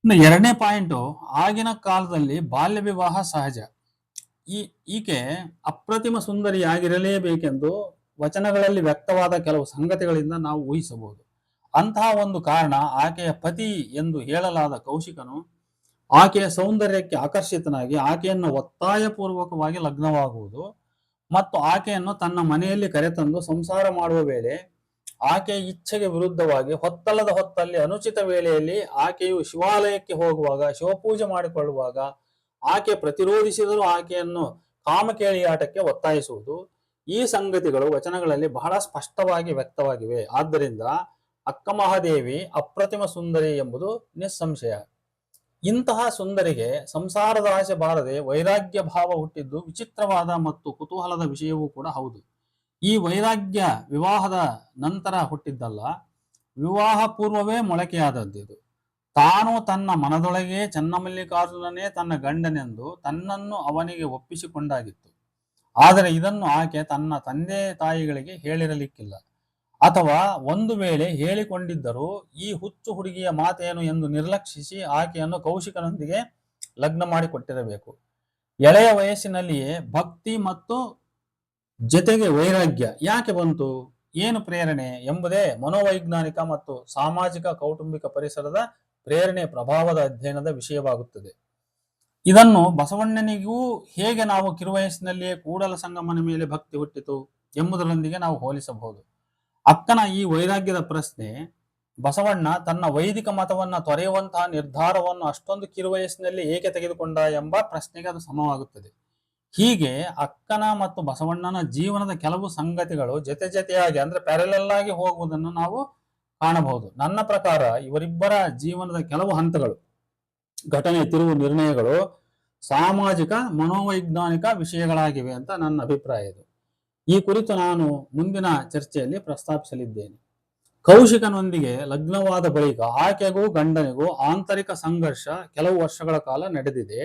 [SPEAKER 1] ಇನ್ನು 2ನೇ ಪಾಯಿಂಟು, ಆಗಿನ ಕಾಲದಲ್ಲಿ ಬಾಲ್ಯ ವಿವಾಹ ಸಹಜ. ಈಕೆ ಅಪ್ರತಿಮ ಸುಂದರಿಯಾಗಿರಲೇಬೇಕೆಂದು ವಚನಗಳಲ್ಲಿ ವ್ಯಕ್ತವಾದ ಕೆಲವು ಸಂಗತಿಗಳಿಂದ ನಾವು ಊಹಿಸಬಹುದು. ಅಂತಹ ಒಂದು ಕಾರಣ, ಆಕೆಯ ಪತಿ ಎಂದು ಹೇಳಲಾದ ಕೌಶಿಕನು ಆಕೆಯ ಸೌಂದರ್ಯಕ್ಕೆ ಆಕರ್ಷಿತನಾಗಿ ಆಕೆಯನ್ನು ಒತ್ತಾಯಪೂರ್ವಕವಾಗಿ ಲಗ್ನವಾಗುವುದು ಮತ್ತು ಆಕೆಯನ್ನು ತನ್ನ ಮನೆಯಲ್ಲಿ ಕರೆತಂದು ಸಂಸಾರ ಮಾಡುವ ವೇಳೆ ಆಕೆಯ ಇಚ್ಛೆಗೆ ವಿರುದ್ಧವಾಗಿ ಹೊತ್ತಲ್ಲದ ಹೊತ್ತಲ್ಲಿ ಅನುಚಿತ ವೇಳೆಯಲ್ಲಿ ಆಕೆಯು ಶಿವಾಲಯಕ್ಕೆ ಹೋಗುವಾಗ, ಶಿವಪೂಜೆ ಮಾಡಿಕೊಳ್ಳುವಾಗ ಆಕೆ ಪ್ರತಿರೋಧಿಸಿದರೂ ಆಕೆಯನ್ನು ಕಾಮಕೇಳಿಯಾಟಕ್ಕೆ ಒತ್ತಾಯಿಸುವುದು, ಈ ಸಂಗತಿಗಳು ವಚನಗಳಲ್ಲಿ ಬಹಳ ಸ್ಪಷ್ಟವಾಗಿ ವ್ಯಕ್ತವಾಗಿವೆ. ಆದ್ದರಿಂದ ಅಕ್ಕಮಹಾದೇವಿ ಅಪ್ರತಿಮ ಸುಂದರಿ ಎಂಬುದು ನಿಸ್ಸಂಶಯ. ಇಂತಹ ಸುಂದರಿಗೆ ಸಂಸಾರದ ಆಸೆ ಬಾರದೆ ವೈರಾಗ್ಯ ಭಾವ ಹುಟ್ಟಿದ್ದು ವಿಚಿತ್ರವಾದ ಮತ್ತು ಕುತೂಹಲದ ವಿಷಯವೂ ಕೂಡ ಹೌದು. ಈ ವೈರಾಗ್ಯ ವಿವಾಹದ ನಂತರ ಹುಟ್ಟಿದ್ದಲ್ಲ, ವಿವಾಹ ಪೂರ್ವವೇ ಮೊಳಕೆಯಾದದ್ದು. ತಾನು ತನ್ನ ಮನದೊಳಗೆ ಚನ್ನಮಲ್ಲಿಕಾರ್ಜುನನೇ ತನ್ನ ಗಂಡನೆಂದು ತನ್ನನ್ನು ಅವನಿಗೆ ಒಪ್ಪಿಸಿಕೊಂಡಾಗಿತ್ತು. ಆದರೆ ಇದನ್ನು ಆಕೆ ತನ್ನ ತಂದೆ ತಾಯಿಗಳಿಗೆ ಹೇಳಿರಲಿಕ್ಕಿಲ್ಲ, ಅಥವಾ ಒಂದು ವೇಳೆ ಹೇಳಿಕೊಂಡಿದ್ದರೂ ಈ ಹುಚ್ಚು ಹುಡುಗಿಯ ಮಾತೇನು ಎಂದು ನಿರ್ಲಕ್ಷಿಸಿ ಆಕೆಯನ್ನು ಕೌಶಿಕನೊಂದಿಗೆ ಲಗ್ನ ಮಾಡಿಕೊಟ್ಟಿರಬೇಕು. ಎಳೆಯ ವಯಸ್ಸಿನಲ್ಲಿಯೇ ಭಕ್ತಿ ಮತ್ತು ಜೊತೆಗೆ ವೈರಾಗ್ಯ ಯಾಕೆ ಬಂತು? ಏನು ಪ್ರೇರಣೆ ಎಂಬುದೇ ಮನೋವೈಜ್ಞಾನಿಕ ಮತ್ತು ಸಾಮಾಜಿಕ ಕೌಟುಂಬಿಕ ಪರಿಸರದ ಪ್ರೇರಣೆ ಪ್ರಭಾವದ ಅಧ್ಯಯನದ ವಿಷಯವಾಗುತ್ತದೆ. ಇದನ್ನು ಬಸವಣ್ಣನಿಗೂ ಹೇಗೆ ನಾವು ಕಿರುವಯಸ್ಸಿನಲ್ಲಿಯೇ ಕೂಡಲ ಸಂಗಮನ ಮೇಲೆ ಭಕ್ತಿ ಹುಟ್ಟಿತು ಎಂಬುದರೊಂದಿಗೆ ನಾವು ಹೋಲಿಸಬಹುದು. ಅಕ್ಕನ ಈ ವೈರಾಗ್ಯದ ಪ್ರಶ್ನೆ ಬಸವಣ್ಣ ತನ್ನ ವೈದಿಕ ಮತವನ್ನ ತೊರೆಯುವಂತಹ ನಿರ್ಧಾರವನ್ನು ಅಷ್ಟೊಂದು ಕಿರುವಯಸ್ಸಿನಲ್ಲಿ ಏಕೆ ತೆಗೆದುಕೊಂಡ ಎಂಬ ಪ್ರಶ್ನೆಗೆ ಅದು ಸಮವಾಗುತ್ತದೆ. ಹೀಗೆ ಅಕ್ಕನ ಮತ್ತು ಬಸವಣ್ಣನ ಜೀವನದ ಕೆಲವು ಸಂಗತಿಗಳು ಜೊತೆಯಾಗಿ ಅಂದ್ರೆ ಪ್ಯಾರಲಲ್ ಆಗಿ ಹೋಗುವುದನ್ನು ನಾವು ಕಾಣಬಹುದು. ನನ್ನ ಪ್ರಕಾರ ಇವರಿಬ್ಬರ ಜೀವನದ ಕೆಲವು ಹಂತಗಳು, ಘಟನೆ, ತಿರುವು, ನಿರ್ಣಯಗಳು ಸಾಮಾಜಿಕ ಮನೋವೈಜ್ಞಾನಿಕ ವಿಷಯಗಳಾಗಿವೆ ಅಂತ ನನ್ನ ಅಭಿಪ್ರಾಯ ಇದು. ಈ ಕುರಿತು ನಾನು ಮುಂದಿನ ಚರ್ಚೆಯಲ್ಲಿ ಪ್ರಸ್ತಾಪಿಸಲಿದ್ದೇನೆ. ಕೌಶಿಕನೊಂದಿಗೆ ಲಗ್ನವಾದ ಬಳಿಕ ಆಕೆಗೂ ಗಂಡನಿಗೂ ಆಂತರಿಕ ಸಂಘರ್ಷ ಕೆಲವು ವರ್ಷಗಳ ಕಾಲ ನಡೆದಿದೆ.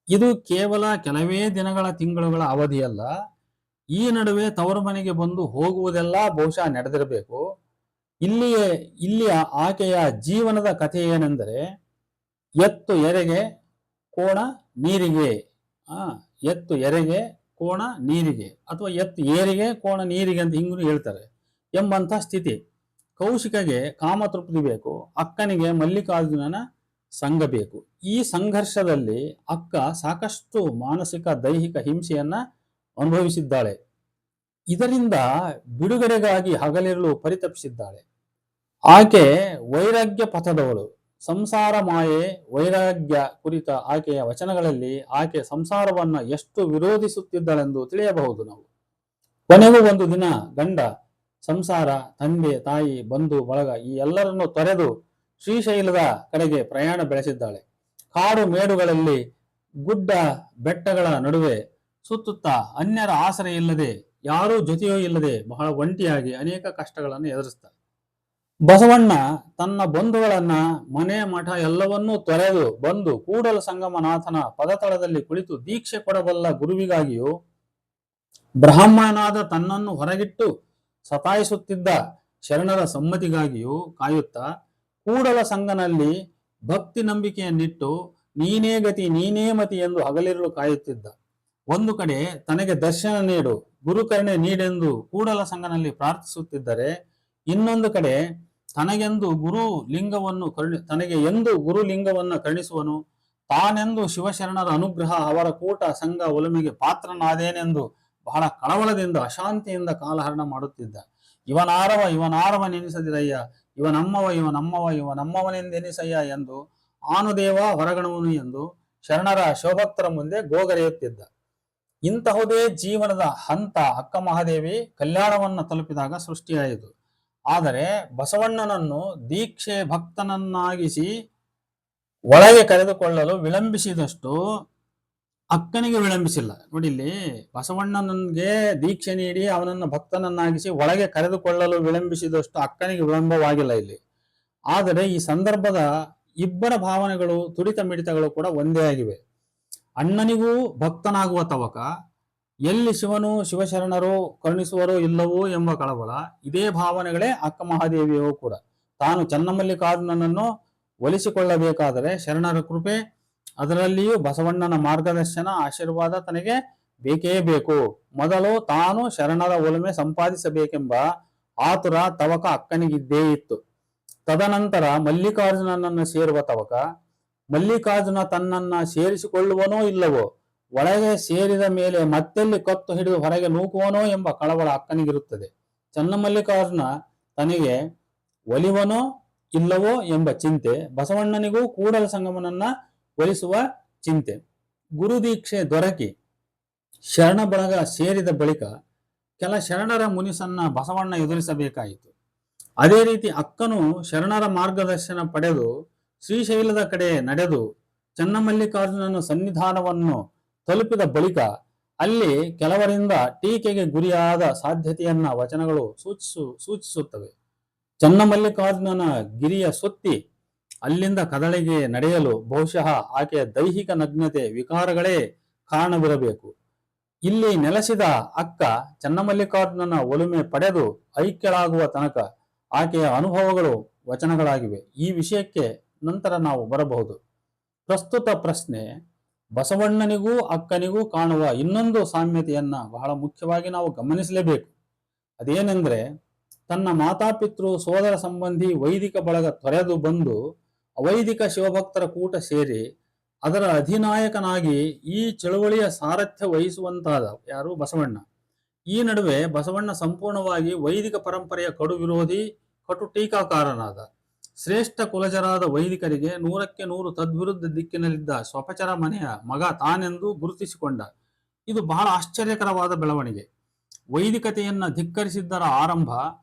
[SPEAKER 1] ಇದು ಕೇವಲ ಕೆಲವೇ ದಿನಗಳ, ತಿಂಗಳುಗಳ ಅವಧಿಯಲ್ಲ. ಈ ನಡುವೆ ತವರು ಮನೆಗೆ ಬಂದು ಹೋಗುವುದೆಲ್ಲ ಬಹುಶಃ ನಡೆದಿರಬೇಕು. ಇಲ್ಲಿಯ ಆಕೆಯ ಜೀವನದ ಕಥೆ ಏನೆಂದರೆ, ಎತ್ತು ಎರೆಗೆ ಕೋಣ ನೀರಿಗೆ, ಎತ್ತು ಎರೆಗೆ ಕೋಣ ನೀರಿಗೆ ಅಥವಾ ಎತ್ತು ಏರಿಗೆ ಕೋಣ ನೀರಿಗೆ ಅಂತ ಹಿಂಗೂ ಹೇಳ್ತಾರೆ ಎಂಬಂಥ ಸ್ಥಿತಿ. ಕೌಶಿಕಗೆ ಕಾಮತೃಪ್ತಿ ಬೇಕು, ಅಕ್ಕನಿಗೆ ಮಲ್ಲಿಕಾರ್ಜುನನ ಸಂಘ ಬೇಕು. ಈ ಸಂಘರ್ಷದಲ್ಲಿ ಅಕ್ಕ ಸಾಕಷ್ಟು ಮಾನಸಿಕ ದೈಹಿಕ ಹಿಂಸೆಯನ್ನ ಅನುಭವಿಸಿದ್ದಾಳೆ. ಇದರಿಂದ ಬಿಡುಗಡೆಗಾಗಿ ಹಗಲಿರುಳು ಪರಿತಪಿಸಿದ್ದಾಳೆ. ಆಕೆ ವೈರಾಗ್ಯ ಪಥದವಳು. ಸಂಸಾರ ಮಾಯೆ, ವೈರಾಗ್ಯ ಕುರಿತ ಆಕೆಯ ವಚನಗಳಲ್ಲಿ ಆಕೆ ಸಂಸಾರವನ್ನ ಎಷ್ಟು ವಿರೋಧಿಸುತ್ತಿದ್ದಳೆಂದು ತಿಳಿಯಬಹುದು ನಾವು. ಕೊನೆಗೂ ಒಂದು ದಿನ ಗಂಡ, ಸಂಸಾರ, ತಂದೆ, ತಾಯಿ, ಬಂಧು ಬಳಗ ಈ ಎಲ್ಲರನ್ನು ತೊರೆದು ಶ್ರೀಶೈಲದ ಕಡೆಗೆ ಪ್ರಯಾಣ ಬೆಳೆಸಿದ್ದಾಳೆ. ಕಾಡು ಮೇಡುಗಳಲ್ಲಿ, ಗುಡ್ಡ ಬೆಟ್ಟಗಳ ನಡುವೆ ಸುತ್ತುತ್ತಾ ಅನ್ಯರ ಆಸರೆ ಇಲ್ಲದೆ, ಯಾರೂ ಜೊತೆಯೂ ಇಲ್ಲದೆ ಬಹಳ ಒಂಟಿಯಾಗಿ ಅನೇಕ ಕಷ್ಟಗಳನ್ನು ಎದುರಿಸ್ತಾಳೆ. ಬಸವಣ್ಣ ತನ್ನ ಬಂಧುಗಳನ್ನ, ಮನೆ ಮಠ ಎಲ್ಲವನ್ನೂ ತೊರೆದು ಬಂದು ಕೂಡಲ ಸಂಗಮನಾಥನ ಪದತಳದಲ್ಲಿ ಕುಳಿತು ದೀಕ್ಷೆ ಕೊಡಬಲ್ಲ ಗುರುವಿಗಾಗಿಯೂ, ಬ್ರಾಹ್ಮಣನಾದ ತನ್ನನ್ನು ಹೊರಗಿಟ್ಟು ಸತಾಯಿಸುತ್ತಿದ್ದ ಶರಣರ ಸಮ್ಮತಿಗಾಗಿಯೂ ಕಾಯುತ್ತಾ ಕೂಡಲ ಸಂಗನಲ್ಲಿ ಭಕ್ತಿ ನಂಬಿಕೆಯನ್ನಿಟ್ಟು ನೀನೇ ಗತಿ ನೀನೇ ಮತಿ ಎಂದು ಹಗಲಿರುಳು ಕಾಯುತ್ತಿದ್ದ. ಒಂದು ಕಡೆ ತನಗೆ ದರ್ಶನ ನೀಡು, ಗುರುಕರುಣೆ ನೀಡೆಂದು ಕೂಡಲ ಸಂಗನಲ್ಲಿ ಪ್ರಾರ್ಥಿಸುತ್ತಿದ್ದರೆ, ಇನ್ನೊಂದು ಕಡೆ ತನಗೆ ಎಂದು ಗುರುಲಿಂಗವನ್ನು ಕರುಣಿಸುವನು, ತಾನೆಂದು ಶಿವಶರಣರ ಅನುಗ್ರಹ ಅವರ ಕೂಟ ಸಂಘ ಒಲುಮೆಗೆ ಪಾತ್ರನಾದೇನೆಂದು ಬಹಳ ಕಳವಳದಿಂದ ಅಶಾಂತಿಯಿಂದ ಕಾಲಹರಣ ಮಾಡುತ್ತಿದ್ದ. ಇವನಾರವನೆನಿಸದಿರಯ್ಯ, ಇವನಮ್ಮವನೆಂದೆನಿಸಯ್ಯ ಎಂದು ಆನುದೇವ ಹೊರಗಣವನು ಎಂದು ಶರಣರ ಶಿವಭಕ್ತರ ಮುಂದೆ ಗೋಗರೆಯುತ್ತಿದ್ದ. ಇಂತಹುದೇ ಜೀವನದ ಹಂತ ಅಕ್ಕ ಮಹಾದೇವಿ ಕಲ್ಯಾಣವನ್ನು ತಲುಪಿದಾಗ ಸೃಷ್ಟಿಯಾಯಿತು. ಆದರೆ ಬಸವಣ್ಣನನ್ನು ದೀಕ್ಷೆ ಭಕ್ತನನ್ನಾಗಿಸಿ ಒಳಗೆ ಕರೆದುಕೊಳ್ಳಲು ವಿಳಂಬಿಸಿದಷ್ಟು ಅಕ್ಕನಿಗೆ ವಿಳಂಬಿಸಿಲ್ಲ. ನೋಡಿ, ಇಲ್ಲಿ ಬಸವಣ್ಣನಿಗೆ ದೀಕ್ಷೆ ನೀಡಿ ಅವನನ್ನು ಭಕ್ತನನ್ನಾಗಿಸಿ ಒಳಗೆ ಕರೆದುಕೊಳ್ಳಲು ವಿಳಂಬಿಸಿದಷ್ಟು ಅಕ್ಕನಿಗೆ ವಿಳಂಬವಾಗಿಲ್ಲ ಇಲ್ಲಿ. ಆದರೆ ಈ ಸಂದರ್ಭದ ಇಬ್ಬರ ಭಾವನೆಗಳು, ತುಡಿತ ಮಿಡಿತಗಳು ಕೂಡ ಒಂದೇ ಆಗಿವೆ. ಅಣ್ಣನಿಗೂ ಭಕ್ತನಾಗುವ ತವಕ, ಎಲ್ಲಿ ಶಿವನು ಶಿವಶರಣರು ಕರುಣಿಸುವರೋ ಇಲ್ಲವೋ ಎಂಬ ಕಳವಳ, ಇದೇ ಭಾವನೆಗಳೇ ಅಕ್ಕ ಮಹಾದೇವಿಯೂ ಕೂಡ. ತಾನು ಚನ್ನಮಲ್ಲಿಕಾರ್ಜುನನನ್ನು ಒಲಿಸಿಕೊಳ್ಳಬೇಕಾದರೆ ಶರಣರ ಕೃಪೆ, ಅದರಲ್ಲಿಯೂ ಬಸವಣ್ಣನ ಮಾರ್ಗದರ್ಶನ, ಆಶೀರ್ವಾದ ತನಗೆ ಬೇಕೇ ಬೇಕು. ಮೊದಲು ತಾನು ಶರಣರ ಒಲುಮೆ ಸಂಪಾದಿಸಬೇಕೆಂಬ ಆತುರ, ತವಕ ಅಕ್ಕನಿಗಿದ್ದೇ ಇತ್ತು. ತದನಂತರ ಮಲ್ಲಿಕಾರ್ಜುನನನ್ನು ಸೇರುವ ತವಕ. ಮಲ್ಲಿಕಾರ್ಜುನ ತನ್ನನ್ನ ಸೇರಿಸಿಕೊಳ್ಳುವನೋ ಇಲ್ಲವೋ, ಒಳಗೆ ಸೇರಿದ ಮೇಲೆ ಮತ್ತೆಲ್ಲಿ ಕತ್ತು ಹಿಡಿದು ಹೊರಗೆ ನೂಕುವನೋ ಎಂಬ ಕಳವಳ ಅಕ್ಕನಿಗಿರುತ್ತದೆ. ಚನ್ನಮಲ್ಲಿಕಾರ್ಜುನ ತನಗೆ ಒಲಿವನೋ ಇಲ್ಲವೋ ಎಂಬ ಚಿಂತೆ, ಬಸವಣ್ಣನಿಗೂ ಕೂಡಲ ಸಂಗಮನನ್ನ ಒಲಿಸುವ ಚಿಂತೆ. ಗುರುದೀಕ್ಷೆ ದೊರಕಿ ಶರಣ ಬಳಗ ಸೇರಿದ ಬಳಿಕ ಕೆಲ ಶರಣರ ಮುನಿಸನ್ನ ಬಸವಣ್ಣ ಎದುರಿಸಬೇಕಾಯಿತು. ಅದೇ ರೀತಿ ಅಕ್ಕನು ಶರಣರ ಮಾರ್ಗದರ್ಶನ ಪಡೆದು ಶ್ರೀಶೈಲದ ಕಡೆ ನಡೆದು ಚನ್ನಮಲ್ಲಿಕಾರ್ಜುನನ ಸನ್ನಿಧಾನವನ್ನು ತಲುಪಿದ ಬಳಿಕ ಅಲ್ಲಿ ಕೆಲವರಿಂದ ಟೀಕೆಗೆ ಗುರಿಯಾದ ಸಾಧ್ಯತೆಯನ್ನ ವಚನಗಳು ಸೂಚಿಸುತ್ತವೆ. ಚನ್ನಮಲ್ಲಿಕಾರ್ಜುನನ ಗಿರಿಯ ಸುತ್ತಿ ಅಲ್ಲಿಂದ ಕದಳಿಗೆ ನಡೆಯಲು ಬಹುಶಃ ಆಕೆಯ ದೈಹಿಕ ನಗ್ನತೆ, ವಿಕಾರಗಳೇ ಕಾರಣವಿರಬೇಕು. ಇಲ್ಲಿ ನೆಲೆಸಿದ ಅಕ್ಕ ಚನ್ನಮಲ್ಲಿಕಾರ್ಜುನನ ಒಲುಮೆ ಪಡೆದು ಐಕ್ಯಳಾಗುವ ತನಕ ಆಕೆಯ ಅನುಭವಗಳು ವಚನಗಳಾಗಿವೆ. ಈ ವಿಷಯಕ್ಕೆ ನಂತರ ನಾವು ಬರಬಹುದು. ಪ್ರಸ್ತುತ ಪ್ರಶ್ನೆ, ಬಸವಣ್ಣನಿಗೂ ಅಕ್ಕನಿಗೂ ಕಾಣುವ ಇನ್ನೊಂದು ಸಾಮ್ಯತೆಯನ್ನ ಬಹಳ ಮುಖ್ಯವಾಗಿ ನಾವು ಗಮನಿಸಲೇಬೇಕು. ಅದೇನೆಂದ್ರೆ, ತನ್ನ ಮಾತಾಪಿತೃ ಸೋದರ ಸಂಬಂಧಿ ವೈದಿಕ ಬಳಗ ತೊರೆದು ಬಂದು ಅವೈದಿಕ ಶಿವಭಕ್ತರ ಕೂಟ ಸೇರಿ ಅದರ ಅಧಿನಾಯಕನಾಗಿ ಈ ಚಳುವಳಿಯ ಸಾರಥ್ಯ ವಹಿಸುವಂತಾದ ಯಾರು? ಬಸವಣ್ಣ. ಈ ನಡುವೆ ಬಸವಣ್ಣ ಸಂಪೂರ್ಣವಾಗಿ ವೈದಿಕ ಪರಂಪರೆಯ ಕಡು ವಿರೋಧಿ, ಕಟು ಟೀಕಾಕಾರನಾದ. ಶ್ರೇಷ್ಠ ಕುಲಜರಾದ ವೈದಿಕರಿಗೆ 100ಕ್ಕೆ 100 ತದ್ವಿರುದ್ಧ ದಿಕ್ಕಿನಲ್ಲಿದ್ದ ಸ್ವಪಚರ ಮನೆಯ ಮಗ ತಾನೆಂದು ಗುರುತಿಸಿಕೊಂಡ. ಇದು ಬಹಳ ಆಶ್ಚರ್ಯಕರವಾದ ಬೆಳವಣಿಗೆ. ವೈದಿಕತೆಯನ್ನ ಧಿಕ್ಕರಿಸಿದ್ದರ ಆರಂಭ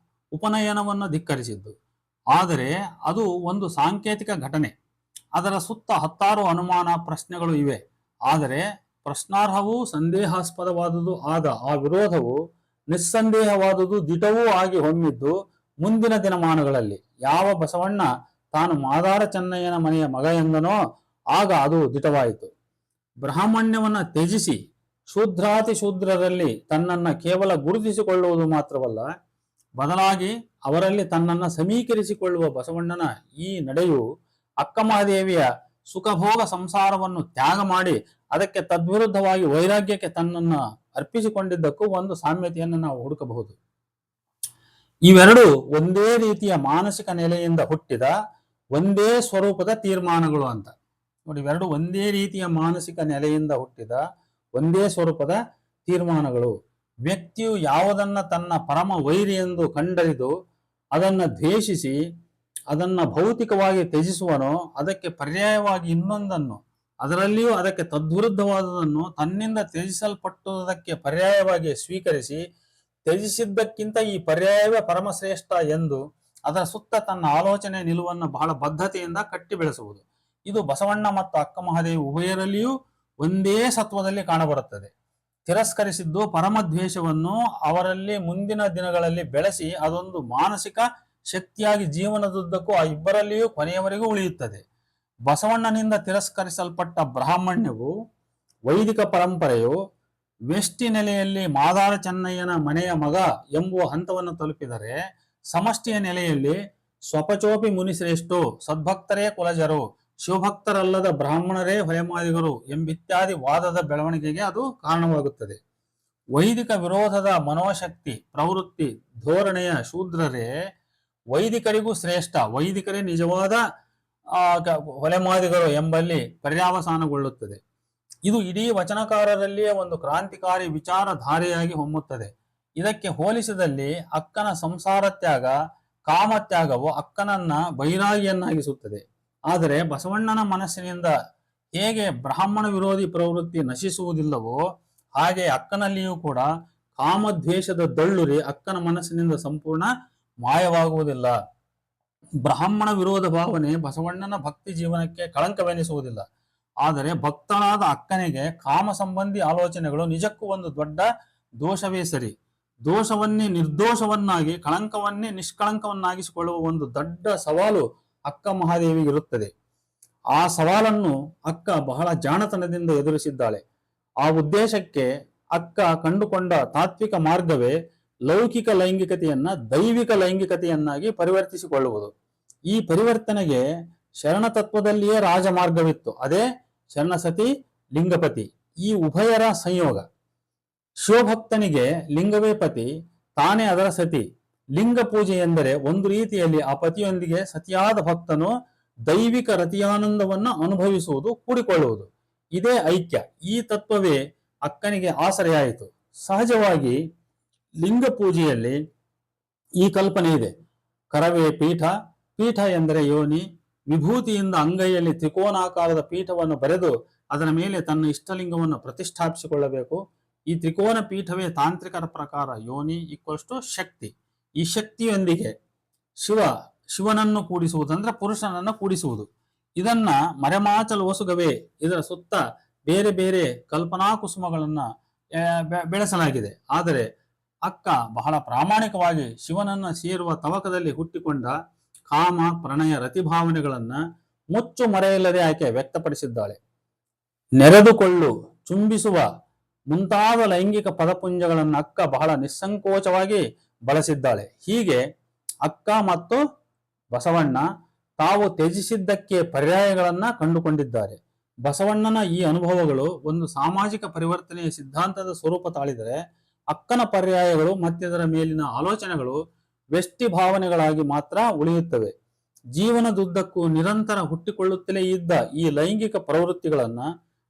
[SPEAKER 1] ಉಪನಯನವನ್ನು ಧಿಕ್ಕರಿಸಿದ್ದು. ಆದರೆ ಅದು ಒಂದು ಸಾಂಕೇತಿಕ ಘಟನೆ. ಅದರ ಸುತ್ತ ಹತ್ತಾರು ಅನುಮಾನ, ಪ್ರಶ್ನೆಗಳು ಇವೆ. ಆದರೆ ಪ್ರಶ್ನಾರ್ಹವೂ ಸಂದೇಹಾಸ್ಪದವಾದುದು ಆದ ಆ ವಿರೋಧವು ನಿಸ್ಸಂದೇಹವಾದುದು, ದಿಟವೂ ಆಗಿ ಹೊಮ್ಮಿದ್ದು ಮುಂದಿನ ದಿನಮಾನಗಳಲ್ಲಿ. ಯಾವ ಬಸವಣ್ಣ ತಾನು ಮಾದಾರ ಚೆನ್ನಯ್ಯನ ಮನೆಯ ಮಗ ಎಂದನೋ ಆಗ ಅದು ದಿಟವಾಯಿತು. ಬ್ರಾಹ್ಮಣ್ಯವನ್ನ ತ್ಯಜಿಸಿ ಶೂದ್ರಾತಿ ಶೂದ್ರರಲ್ಲಿ ತನ್ನನ್ನು ಕೇವಲ ಗುರುತಿಸಿಕೊಳ್ಳುವುದು ಮಾತ್ರವಲ್ಲ, ಬದಲಾಗಿ ಅವರಲ್ಲಿ ತನ್ನನ್ನು ಸಮೀಕರಿಸಿಕೊಳ್ಳುವ ಬಸವಣ್ಣನ ಈ ನಡೆಯು ಅಕ್ಕಮಹಾದೇವಿಯ ಸುಖಭೋಗ ಸಂಸಾರವನ್ನು ತ್ಯಾಗ ಮಾಡಿ ಅದಕ್ಕೆ ತದ್ವಿರುದ್ಧವಾಗಿ ವೈರಾಗ್ಯಕ್ಕೆ ತನ್ನನ್ನು ಅರ್ಪಿಸಿಕೊಂಡಿದ್ದಕ್ಕೂ ಒಂದು ಸಾಮ್ಯತೆಯನ್ನು ನಾವು ಹುಡುಕಬಹುದು. ಇವೆರಡು ಒಂದೇ ರೀತಿಯ ಮಾನಸಿಕ ನೆಲೆಯಿಂದ ಹುಟ್ಟಿದ ಒಂದೇ ಸ್ವರೂಪದ ತೀರ್ಮಾನಗಳು ಅಂತ ನೋಡಿ. ಇವೆರಡು ಒಂದೇ ರೀತಿಯ ಮಾನಸಿಕ ನೆಲೆಯಿಂದ ಹುಟ್ಟಿದ ಒಂದೇ ಸ್ವರೂಪದ ತೀರ್ಮಾನಗಳು. ವ್ಯಕ್ತಿಯು ಯಾವುದನ್ನ ತನ್ನ ಪರಮ ವೈರಿ ಎಂದು ಕಂಡರಿದು ಅದನ್ನು ದ್ವೇಷಿಸಿ ಅದನ್ನು ಭೌತಿಕವಾಗಿ ತ್ಯಜಿಸುವನೋ, ಅದಕ್ಕೆ ಪರ್ಯಾಯವಾಗಿ ಇನ್ನೊಂದನ್ನು, ಅದರಲ್ಲಿಯೂ ಅದಕ್ಕೆ ತದ್ವಿರುದ್ಧವಾದದನ್ನು ತನ್ನಿಂದ ತ್ಯಜಿಸಲ್ಪಟ್ಟುದಕ್ಕೆ ಪರ್ಯಾಯವಾಗಿ ಸ್ವೀಕರಿಸಿ ತ್ಯಜಿಸಿದ್ದಕ್ಕಿಂತ ಈ ಪರ್ಯಾಯವೇ ಪರಮಶ್ರೇಷ್ಠ ಎಂದು ಅದರ ಸುತ್ತ ತನ್ನ ಆಲೋಚನೆ ನಿಲುವನ್ನು ಬಹಳ ಬದ್ಧತೆಯಿಂದ ಕಟ್ಟಿ ಬೆಳೆಸುವುದು. ಇದು ಬಸವಣ್ಣ ಮತ್ತು ಅಕ್ಕಮಹಾದೇವಿ ಉಭಯರಲ್ಲಿಯೂ ಒಂದೇ ಸತ್ವದಲ್ಲಿ ಕಾಣಬರುತ್ತದೆ. ತಿರಸ್ಕರಿಸಿದ್ದು ಪರಮದ್ವೇಷವನ್ನು ಅವರಲ್ಲಿ ಮುಂದಿನ ದಿನಗಳಲ್ಲಿ ಬೆಳೆಸಿ ಅದೊಂದು ಮಾನಸಿಕ ಶಕ್ತಿಯಾಗಿ ಜೀವನದುದ್ದಕ್ಕೂ ಆ ಇಬ್ಬರಲ್ಲಿಯೂ ಕೊನೆಯವರೆಗೂ ಉಳಿಯುತ್ತದೆ. ಬಸವಣ್ಣನಿಂದ ತಿರಸ್ಕರಿಸಲ್ಪಟ್ಟ ಬ್ರಾಹ್ಮಣ್ಯವು, ವೈದಿಕ ಪರಂಪರೆಯು ವ್ಯಷ್ಟಿ ನೆಲೆಯಲ್ಲಿ ಮಾದಾರ ಚೆನ್ನಯ್ಯನ ಮನೆಯ ಮಗ ಎಂಬುವ ಹಂತವನ್ನು ತಲುಪಿದರೆ, ಸಮಷ್ಟಿಯ ನೆಲೆಯಲ್ಲಿ ಸ್ವಪಚೋಪಿ ಮುನಿಶ್ರೇಷ್ಠೋ, ಸದ್ಭಕ್ತರೇ ಕುಲಜರು, ಶಿವಭಕ್ತರಲ್ಲದ ಬ್ರಾಹ್ಮಣರೇ ಹೊಲೆಮಾದಿಗರು ಎಂಬಿತ್ಯಾದಿ ವಾದದ ಬೆಳವಣಿಗೆಗೆ ಅದು ಕಾರಣವಾಗುತ್ತದೆ. ವೈದಿಕ ವಿರೋಧದ ಮನೋಶಕ್ತಿ, ಪ್ರವೃತ್ತಿ, ಧೋರಣೆಯ ಶೂದ್ರರೇ ವೈದಿಕರಿಗೂ ಶ್ರೇಷ್ಠ, ವೈದಿಕರೇ ನಿಜವಾದ ಹೊಲೆಮಾದಿಗರು ಎಂಬಲ್ಲಿ ಪರ್ಯಾವಸಾನಗೊಳ್ಳುತ್ತದೆ. ಇದು ಇಡೀ ವಚನಕಾರರಲ್ಲಿಯೇ ಒಂದು ಕ್ರಾಂತಿಕಾರಿ ವಿಚಾರಧಾರೆಯಾಗಿ ಹೊಮ್ಮುತ್ತದೆ. ಇದಕ್ಕೆ ಹೋಲಿಸಿದಲ್ಲಿ ಅಕ್ಕನ ಸಂಸಾರ ತ್ಯಾಗ, ಕಾಮತ್ಯಾಗವು ಅಕ್ಕನನ್ನ ಬೈರಾಗಿಯನ್ನಾಗಿಸುತ್ತದೆ. ಆದರೆ ಬಸವಣ್ಣನ ಮನಸ್ಸಿನಿಂದ ಹೇಗೆ ಬ್ರಾಹ್ಮಣ ವಿರೋಧಿ ಪ್ರವೃತ್ತಿ ನಶಿಸುವುದಿಲ್ಲವೋ ಹಾಗೆ ಅಕ್ಕನಲ್ಲಿಯೂ ಕೂಡ ಕಾಮದ್ವೇಷದ ದಳ್ಳುರಿ ಅಕ್ಕನ ಮನಸ್ಸಿನಿಂದ ಸಂಪೂರ್ಣ ಮಾಯವಾಗುವುದಿಲ್ಲ. ಬ್ರಾಹ್ಮಣ ವಿರೋಧ ಭಾವನೆ ಬಸವಣ್ಣನ ಭಕ್ತಿ ಜೀವನಕ್ಕೆ ಕಳಂಕವೆನಿಸುವುದಿಲ್ಲ. ಆದರೆ ಭಕ್ತನಾದ ಅಕ್ಕನಿಗೆ ಕಾಮ ಸಂಬಂಧಿ ಆಲೋಚನೆಗಳು ನಿಜಕ್ಕೂ ಒಂದು ದೊಡ್ಡ ದೋಷವೇ ಸರಿ. ದೋಷವನ್ನೇ ನಿರ್ದೋಷವನ್ನಾಗಿ, ಕಳಂಕವನ್ನೇ ನಿಷ್ಕಳಂಕವನ್ನಾಗಿಸಿಕೊಳ್ಳುವ ಒಂದು ದೊಡ್ಡ ಸವಾಲು ಅಕ್ಕ ಮಹಾದೇವಿಗಿರುತ್ತದೆ. ಆ ಸವಾಲನ್ನು ಅಕ್ಕ ಬಹಳ ಜಾಣತನದಿಂದ ಎದುರಿಸಿದ್ದಾಳೆ. ಆ ಉದ್ದೇಶಕ್ಕೆ ಅಕ್ಕ ಕಂಡುಕೊಂಡ ತಾತ್ವಿಕ ಮಾರ್ಗವೇ ಲೌಕಿಕ ಲೈಂಗಿಕತೆಯನ್ನ ದೈವಿಕ ಲೈಂಗಿಕತೆಯನ್ನಾಗಿ ಪರಿವರ್ತಿಸಿಕೊಳ್ಳುವುದು. ಈ ಪರಿವರ್ತನೆಗೆ ಶರಣ ತತ್ವದಲ್ಲಿಯೇ ರಾಜಮಾರ್ಗವಿತ್ತು. ಅದೇ ಶರಣಸತಿ, ಲಿಂಗಪತಿ, ಈ ಉಭಯರ ಸಂಯೋಗ. ಶಿವಭಕ್ತನಿಗೆ ಲಿಂಗವೇ ಪತಿ, ತಾನೇ ಅದರ ಸತಿ. ಲಿಂಗ ಪೂಜೆ ಎಂದರೆ ಒಂದು ರೀತಿಯಲ್ಲಿ ಆ ಪತಿಯೊಂದಿಗೆ ಸತಿಯಾದ ಭಕ್ತನು ದೈವಿಕ ರತಿಯಾನಂದವನ್ನು ಅನುಭವಿಸುವುದು, ಕೂಡಿಕೊಳ್ಳುವುದು. ಇದೇ ಐಕ್ಯ. ಈ ತತ್ವವೇ ಅಕ್ಕನಿಗೆ ಆಸರೆಯಾಯಿತು. ಸಹಜವಾಗಿ ಲಿಂಗ ಪೂಜೆಯಲ್ಲಿ ಈ ಕಲ್ಪನೆ ಇದೆ. ಕರವೇ ಪೀಠ, ಪೀಠ ಎಂದರೆ ಯೋನಿ. ವಿಭೂತಿಯಿಂದ ಅಂಗೈಯಲ್ಲಿ ತ್ರಿಕೋನಾಕಾರದ ಪೀಠವನ್ನು ಬರೆದು ಅದರ ಮೇಲೆ ತನ್ನ ಇಷ್ಟಲಿಂಗವನ್ನು ಪ್ರತಿಷ್ಠಾಪಿಸಿಕೊಳ್ಳಬೇಕು. ಈ ತ್ರಿಕೋನ ಪೀಠವೇ ತಾಂತ್ರಿಕರ ಪ್ರಕಾರ ಯೋನಿ = ಶಕ್ತಿ. ಈ ಶಕ್ತಿಯೊಂದಿಗೆ ಶಿವನನ್ನು ಕೂಡಿಸುವುದಂದ್ರೆ ಪುರುಷನನ್ನು ಕೂಡಿಸುವುದು. ಇದನ್ನ ಮರೆಮಾಚಲು ಹೊಸುಗವೇ ಇದರ ಸುತ್ತ ಬೇರೆ ಬೇರೆ ಕಲ್ಪನಾ ಕುಸುಮಗಳನ್ನ ಬೆಳೆಸಲಾಗಿದೆ. ಆದರೆ ಅಕ್ಕ ಬಹಳ ಪ್ರಾಮಾಣಿಕವಾಗಿ ಶಿವನನ್ನ ಸೇರುವ ತವಕದಲ್ಲಿ ಹುಟ್ಟಿಕೊಂಡ ಕಾಮ, ಪ್ರಣಯ, ರತಿಭಾವನೆಗಳನ್ನ ಮುಚ್ಚು ಮರೆಯಿಲ್ಲದೆ ಆಕೆ ವ್ಯಕ್ತಪಡಿಸಿದ್ದಾಳೆ. ನೆರೆದುಕೊಳ್ಳು, ಚುಂಬಿಸುವ ಮುಂತಾದ ಲೈಂಗಿಕ ಪದಪುಂಜಗಳನ್ನು ಅಕ್ಕ ಬಹಳ ನಿಸ್ಸಂಕೋಚವಾಗಿ ಬಳಸಿದ್ದಾಳೆ. ಹೀಗೆ ಅಕ್ಕ ಮತ್ತು ಬಸವಣ್ಣ ತಾವು ತ್ಯಜಿಸಿದ್ದಕ್ಕೆ ಪರ್ಯಾಯಗಳನ್ನ ಕಂಡುಕೊಂಡಿದ್ದಾರೆ. ಬಸವಣ್ಣನ ಈ ಅನುಭವಗಳು ಒಂದು ಸಾಮಾಜಿಕ ಪರಿವರ್ತನೆಯ ಸಿದ್ಧಾಂತದ ಸ್ವರೂಪ ತಾಳಿದರೆ, ಅಕ್ಕನ ಪರ್ಯಾಯಗಳು ಮತ್ತಿದರ ಮೇಲಿನ ಆಲೋಚನೆಗಳು ವ್ಯಷ್ಟಿ ಭಾವನೆಗಳಾಗಿ ಮಾತ್ರ ಉಳಿಯುತ್ತವೆ. ಜೀವನದುದ್ದಕ್ಕೂ ನಿರಂತರ ಹುಟ್ಟಿಕೊಳ್ಳುತ್ತಲೇ ಇದ್ದ ಈ ಲೈಂಗಿಕ ಪ್ರವೃತ್ತಿಗಳನ್ನ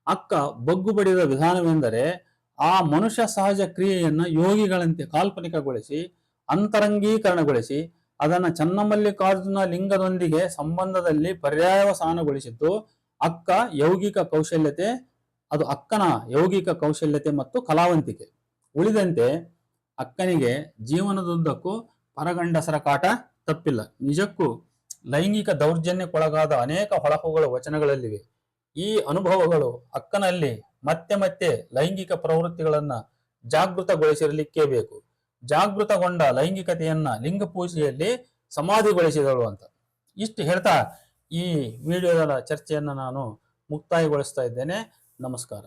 [SPEAKER 1] ಅಕ್ಕ ಬಗ್ಗು ಬಡಿದ ವಿಧಾನವೆಂದರೆ ಆ ಮನುಷ್ಯ ಸಹಜ ಕ್ರಿಯೆಯನ್ನ ಯೋಗಿಗಳಂತೆ ಕಾಲ್ಪನಿಕಗೊಳಿಸಿ ಅಂತರಂಗೀಕರಣಗೊಳಿಸಿ ಅದನ್ನ ಚನ್ನಮಲ್ಲಿಕಾರ್ಜುನ ಲಿಂಗದೊಂದಿಗೆ ಸಂಬಂಧದಲ್ಲಿ ಪರ್ಯಾಯವಸಾನಗೊಳಿಸಿದ್ದು ಅಕ್ಕ ಯೌಗಿಕ ಕೌಶಲ್ಯತೆ, ಅದು ಅಕ್ಕನ ಯೌಗಿಕ ಕೌಶಲ್ಯತೆ ಮತ್ತು ಕಲಾವಂತಿಕೆ. ಉಳಿದಂತೆ ಅಕ್ಕನಿಗೆ ಜೀವನದುದ್ದಕ್ಕೂ ಪರಗಂಡಸರ ಕಾಟ ತಪ್ಪಿಲ್ಲ. ನಿಜಕ್ಕೂ ಲೈಂಗಿಕ ದೌರ್ಜನ್ಯಕ್ಕೊಳಗಾದ ಅನೇಕ ಹೊಳಹುಗಳು ವಚನಗಳಲ್ಲಿವೆ. ಈ ಅನುಭವಗಳು ಅಕ್ಕನಲ್ಲಿ ಮತ್ತೆ ಮತ್ತೆ ಲೈಂಗಿಕ ಪ್ರವೃತ್ತಿಗಳನ್ನ ಜಾಗೃತಗೊಳಿಸಿರಲಿಕ್ಕೇ ಬೇಕು. ಜಾಗೃತಗೊಂಡ ಲೈಂಗಿಕತೆಯನ್ನ ಲಿಂಗ ಪೂಜೆಯಲ್ಲಿ ಸಮಾಧಿಗೊಳಿಸಿದಳು ಅಂತ ಇಷ್ಟು ಹೇಳ್ತಾ ಈ ವಿಡಿಯೋದ ಚರ್ಚೆಯನ್ನು ನಾನು ಮುಕ್ತಾಯಗೊಳಿಸ್ತಾ ಇದ್ದೇನೆ. ನಮಸ್ಕಾರ.